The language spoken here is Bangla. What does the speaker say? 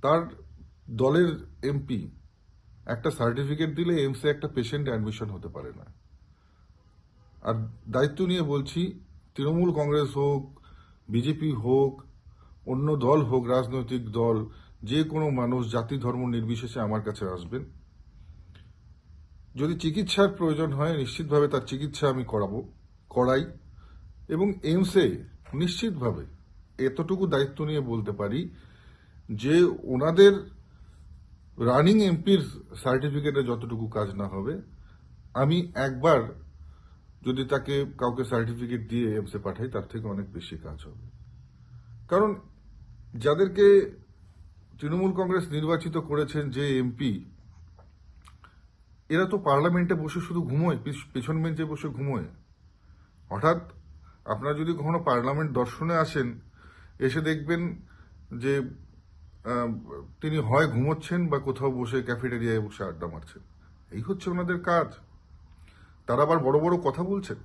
তার দলের এমপি একটা সার্টিফিকেট দিলে এইমসে একটা পেশেন্ট অ্যাডমিশন হতে পারে না। আর দায়িত্ব নিয়ে বলছি, তৃণমূল কংগ্রেস হোক, বিজেপি হোক, অন্য দল হোক, রাজনৈতিক দল, যে কোনো মানুষ জাতি ধর্ম নির্বিশেষে আমার কাছে আসবেন। যদি চিকিৎসার প্রয়োজন হয় নিশ্চিতভাবে তার চিকিৎসা আমি করাই, এবং এইমসে নিশ্চিতভাবে এতটুকু দায়িত্ব নিয়ে বলতে পারি যে ওনাদের রানিং এমপির সার্টিফিকেটে যতটুকু কাজ না হবে, আমি একবার যদি তাকে কাউকে সার্টিফিকেট দিয়ে এইমসে পাঠাই তার থেকে অনেক বেশি কাজ হবে। কারণ যাদেরকে তৃণমূল কংগ্রেস নির্বাচিত করেছেন, যে এমপি, এরা তো পার্লামেন্টে বসে শুধু ঘুমোয়, পেছন বেঞ্চে বসে ঘুমোয়। হঠাৎ আপনারা যদি কখনো পার্লামেন্ট দর্শনে আসেন, এসে দেখবেন যে তিনি হয় ঘুমোচ্ছেন বা কোথাও বসে ক্যাফেটেরিয়ায় বসে আড্ডা মারছেন। এই হচ্ছে ওনাদের কাজ। তারা আবার বড় বড় কথা বলছেন।